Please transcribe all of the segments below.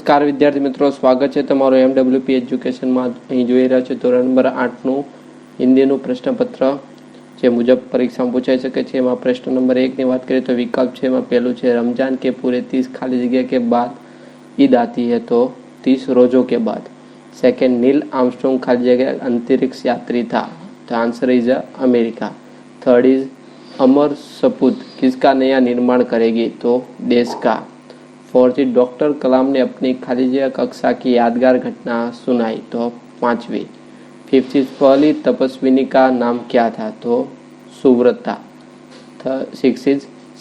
નમસ્કાર વિદ્યાર્થી મિત્રો, સ્વાગત છે તમારું MWP એજ્યુકેશનમાં। અહીં જોઈ રહ્યા છો ધોરણ નંબર 8નું હિન્દીનું પ્રશ્નપત્ર જે મુજબ પરીક્ષામાં પૂછાઈ શકે છે। એમાં પ્રશ્ન નંબર 1ની વાત કરીએ તો વિકલ્પ છે, એમાં પહેલું છે रमजान के पूरे 30 खाली जगह के बाद ईद आती है तो 30 रोजों के बाद। सेकेंड, नील आर्मस्ट्रॉन्ग खाली जगह अंतरिक्ष यात्री था, तो answer is America. Third is अमर सपूत किसका नया निर्माण करेगी, तो देश का। फोर्थ, डॉक्टर कलाम ने अपनी खाली जगह कक्षा की यादगार घटना सुनाई, तो 5वीं। फिफ्थ, पहली तपस्विनी का नाम क्या था, तो सुव्रता। सिक्स,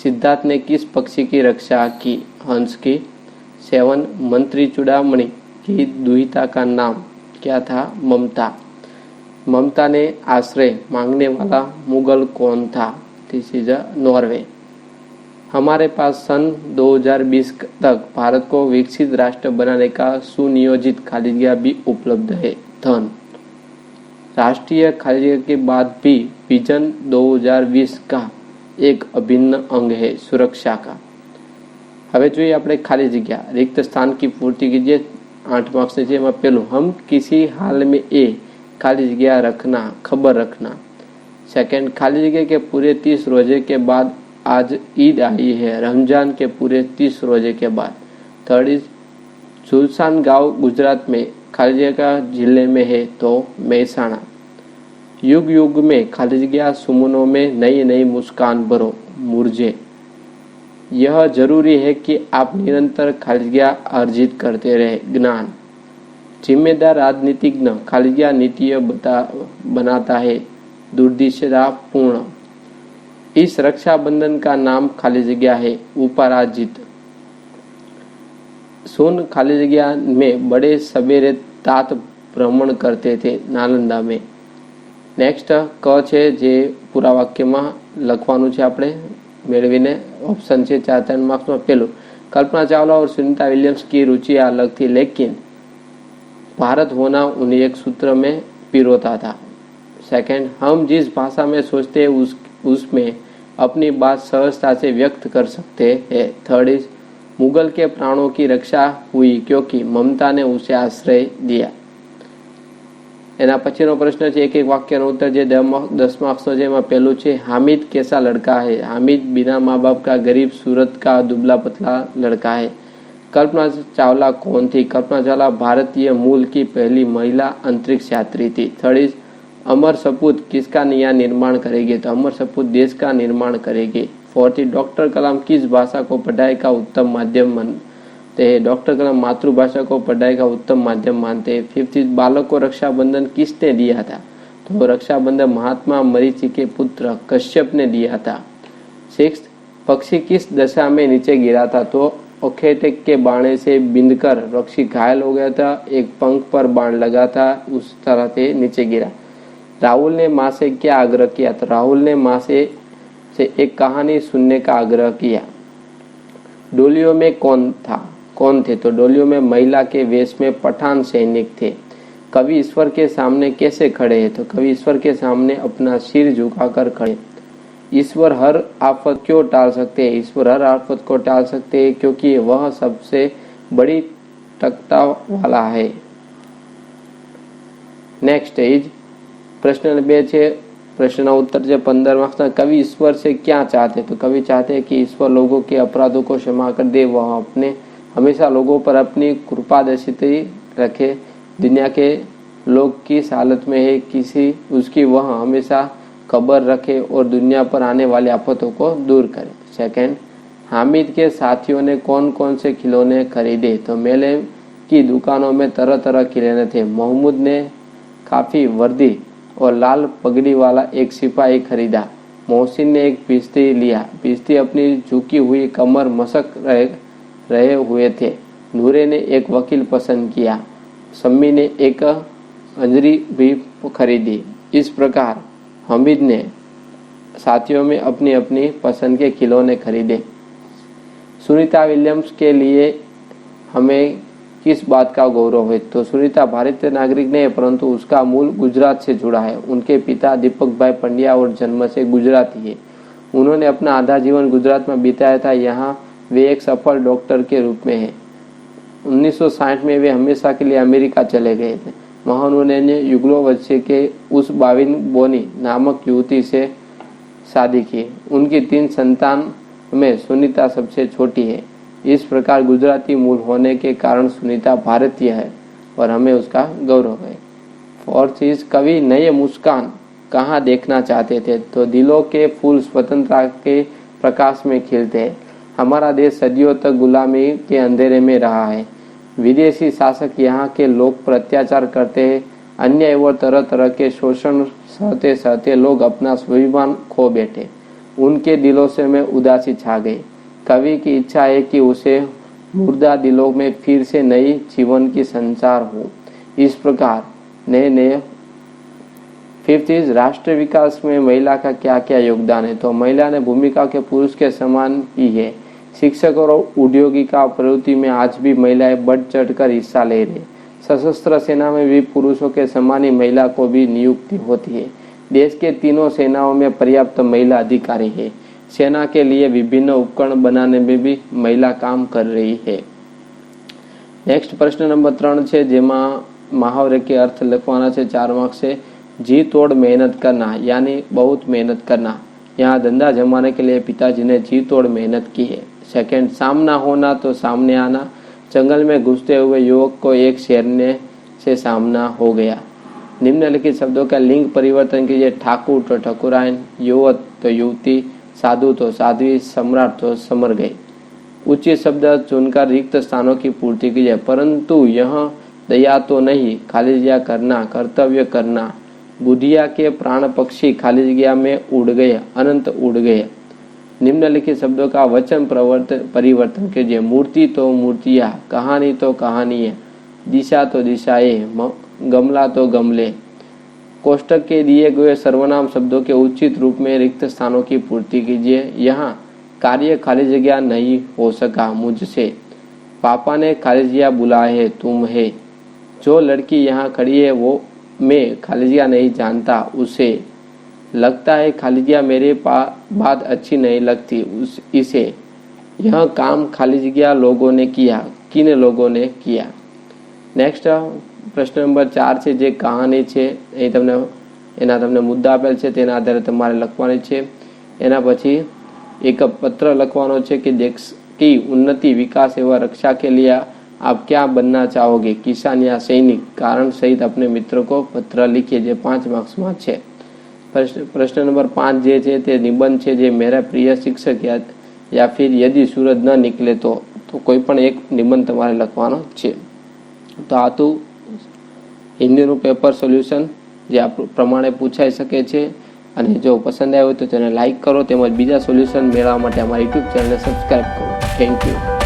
सिद्धार्थ ने किस पक्षी की रक्षा की, हंस की। 7, मंत्री चूड़ामणि की दुहिता का नाम क्या था, ममता। ममता ने आश्रय मांगने वाला मुगल कौन था, दिस इज नॉर्वे। हमारे पास सन 2020 तक भारत को विकसित राष्ट्र बनाने का सुनियोजित खाली जगह भी उपलब्ध है, धन। राष्ट्रीय खाली जगह के बाद भी विजन 2020 का एक अभिन्न अंग है सुरक्षा का। હવે જોઈએ આપણે ખાલી જગ્યા रिक्त स्थान की पूर्ति कीजिए। 8 मार्क्स છે એમાં પહેલું, हम किसी हाल में ए खाली जगह रखना, खबर रखना। सेकंड, खाली जगह के पूरे 30 रोजे के बाद आज ईद आई है, रमजान के पूरे 30 रोजे के बाद। थर्ड इज झुलसान गांव गुजरात में खाली जगह जिले में है, तो मेहसाणा। युग युग में खाली जगह सुमनों में नई नई मुस्कान भरो, मुरझे। यह जरूरी है कि आप निरंतर खाली जगह अर्जित करते रहे, ज्ञान। जिम्मेदार राजनीतिज्ञ खाली जगह नीतियां बनाता है, दुर्दिशतापूर्ण। इस रक्षाबंधन का नाम खाली जगह है, उपराजित। सुन खाली जगह में बड़े सवेरे तात भ्रमण करते थे, नालंदा में। नेक्स्ट क છે જે પૂરા વાક્યમાં લખવાનું છે આપણે મેળવીને। ઓપ્શન છે 4 માર્ક્સમાં। પહેલું, कल्पना चावला और सुनीता विलियम्स की रुचियां अलग थी, लेकिन भारत होना उन्हें एक सूत्र में पिरोता था। सेकंड, हम जिस भाषा में सोचते हैं उसमें अपनी बात सहजता से व्यक्त कर सकते हैं। थर्ड इज मुगल के प्राणों की रक्षा हुई क्योंकि ममता ने उसे आश्रय दिया। एना पछीनो प्रश्न है एक एक वाक्यनो उत्तर जे 10 मार्क्सनो છે। એમાં પહેલું છે हामिद कैसा लड़का है, हामिद बिना माँ बाप का गरीब सूरत का दुबला पतला लड़का है। कल्पना चावला कौन थी, कल्पना चावला भारतीय मूल की पहली महिला अंतरिक्ष यात्री थी। थर्ड इज अमर सपूत किसका नया निर्माण करेगी, तो अमर सपूत देश का निर्माण करेगी। फोर्थ, डॉक्टर कलाम किस भाषा को पढ़ाई का उत्तम माध्यम मानते हैं, डॉक्टर कलाम मातृभाषा को पढ़ाई का उत्तम माध्यम मानते हैं। फिफ्थ, बालक को रक्षाबंधन किसने दिया था, तो रक्षाबंधन महात्मा मरीचि के पुत्र कश्यप ने दिया था। सिक्स्थ, पक्षी किस दशा में नीचे गिरा था, तो ओखेटेक के बाणे से बिंदकर पक्षी घायल हो गया था, एक पंख पर बाण लगा था, उस तरह से नीचे गिरा। राहुल ने माँ से क्या आग्रह किया, तो राहुल ने माँ से एक कहानी सुनने का आग्रह किया। डोलियों में कौन थे, तो डोलियों में महिला के वेश में पठान सैनिक थे। कवि ईश्वर के सामने कैसे खड़े हैं, तो कवि ईश्वर के सामने अपना सिर झुकाकर खड़े। ईश्वर हर आफत क्यों टाल सकते हैं, ईश्वर हर आफत को टाल सकते हैं क्योंकि वह सबसे बड़ी तख्ता वाला है। नेक्स्ट इज प्रश्न नंबर 2 છે, प्रश्न उत्तर છે 15 मार्क्स। कवि ईश्वर से क्या चाहते, तो कवि चाहते हैं कि ईश्वर लोगों के अपराधों को क्षमा कर दे, वह अपने हमेशा लोगों पर अपनी कृपा दृष्टि रखे। दुनिया के लोग किस हालत में है किसी उसकी वह हमेशा खबर रखे और दुनिया पर आने वाली आफतों को दूर करे। सेकंड, हामिद के साथियों ने कौन कौन से खिलौने खरीदे, तो मेले की दुकानों में तरह तरह खिलौने थे। महमूद ने काफी वर्दी और लाल पगड़ी वाला एक सिपाही खरीदा। मोहसिन ने एक पिस्ती लिया, पिस्ती अपनी झुकी हुई कमर मसक रहे हुए थे। नूरे ने एक वकील पसंद किया, सम्मी ने एक अंजरी भी खरीदी। इस प्रकार हामिद ने साथियों में अपनी अपनी पसंद के खिलौने खरीदे। सुनीता विलियम्स के लिए हमें किस बात का गौरव है, तो सुनीता भारतीय नागरिक नहीं है परंतु उसका मूल गुजरात से जुड़ा है। उनके पिता दीपक भाई पंड्या और जन्म से गुजराती है। उन्होंने अपना आधा जीवन गुजरात में बिताया था। यहाँ वे एक सफल डॉक्टर के रूप में है। 1960 में वे हमेशा के लिए अमेरिका चले गए थे। वहाँ उन्होंने युगलोवच्चे के उस बाविन बोनी नामक युवती से शादी की। उनकी 3 संतान में सुनीता सबसे छोटी है। इस प्रकार गुजराती मूल होने के कारण सुनीता भारतीय है और हमें उसका गौरव है। फोर्थ चीज, कवि नए मुस्कान कहाँ देखना चाहते थे? तो दिलों के फूल स्वतंत्रता के प्रकाश में खिलते हैं। हमारा देश सदियों तक गुलामी के अंधेरे में रहा है। विदेशी शासक यहाँ के लोग पर अत्याचार करते हैं। अन्याय और तरह तरह के शोषण सहते सहते लोग अपना स्वाभिमान खो बैठे। उनके दिलों से में उदासी छा गई। कवि की इच्छा है कि उसे मुर्दा दिलों में फिर से नई जीवन की संचार हो। इस प्रकार नए नए। फिफ्थ इज, राष्ट्र विकास में महिला का क्या क्या योगदान है? तो महिला ने भूमिका के पुरुष के समान ही है। शिक्षक और उद्योगिका प्रवृत्ति में आज भी महिलाएं बढ़ चढ़कर हिस्सा ले रही। सशस्त्र सेना में भी पुरुषों के समान ही महिला को भी नियुक्ति होती है। देश के तीनों सेनाओं में पर्याप्त महिला अधिकारी है। सेना के लिए विभिन्न उपकरण बनाने में भी महिला काम कर रही है। नेक्स्ट प्रश्न नंबर 3 છે, જેમાં મહાવરે के अर्थ લખવાના છે 4 मार्क्स से। जी तोड़ मेहनत करना यानी बहुत मेहनत करना। यहाँ धंधा जमाने के लिए पिताजी ने जी तोड़ मेहनत की है। सेकंड, सामना होना तो सामने आना। जंगल में घुसते हुए युवक को एक शेरने से सामना हो गया। निम्नलिखित शब्दों का लिंग परिवर्तन कीजिए। ठाकुर तो ठकुराइन, युवक तो युवती, साधु तो साध्वी, सम्राट तो समर गए। उचित शब्द चुनकर रिक्त स्थानों की पूर्ति कीजिए। परंतु यह दया तो नहीं, खाली जगह करना, कर्तव्य करना। बुढ़िया के प्राण पक्षी खाली जगह में उड़ गए, अनंत उड़ गए। निम्नलिखित शब्दों का वचन परिवर्तन कीजिए। मूर्ति तो मूर्तियाँ, कहानी तो कहानियाँ, दिशा तो दिशाएं, गमला तो गमले। कोष्टक के दिए गए सर्वनाम शब्दों के उचित रूप में रिक्त स्थानों की पूर्ति कीजिए। यहाँ कार्य खाली जगह नहीं हो सका मुझसे। पापा ने खाली जगह बुलाए है, तुम है। जो लड़की यहाँ खड़ी है वो मैं खाली जगह नहीं जानता उसे। लगता है खाली जगह मेरे बात अच्छी नहीं लगती इसे। यह काम खाली जगह लोगों ने किया, किन लोगों ने किया। नेक्स्ट प्रश्न नंबर 4 છે, જે કહાની છે એ તમને મુદ્દા આપેલ છે તેના આધારે તમારે લખવાની છે। એના પછી एक पत्र લખવાનો છે कि देश की उन्नति, विकास एवं रक्षा के लिए आप क्या बनना चाहोगे, किसान या सैनिक? कारण सहित अपने मित्र को पत्र लिखिए, જે 5 मार्क्स में છે। प्रश्न नंबर 5 જે છે તે નિબંધ છે, જે मेरा प्रिय शिक्षक या फिर यदि सूरज न निकले तो कोई पण एक निबंध તમારે લખવાનો છે। તો આ તો હિન્દીનું પેપર સોલ્યુશન જે આ પ્રમાણે પૂછાઈ શકે છે। અને જો પસંદ આવ્યો તો તેને લાઈક કરો, તેમજ બીજા સોલ્યુશન મેળવવા માટે અમારી યુટ્યુબ ચેનલને સબસ્ક્રાઈબ કરો। Thank you.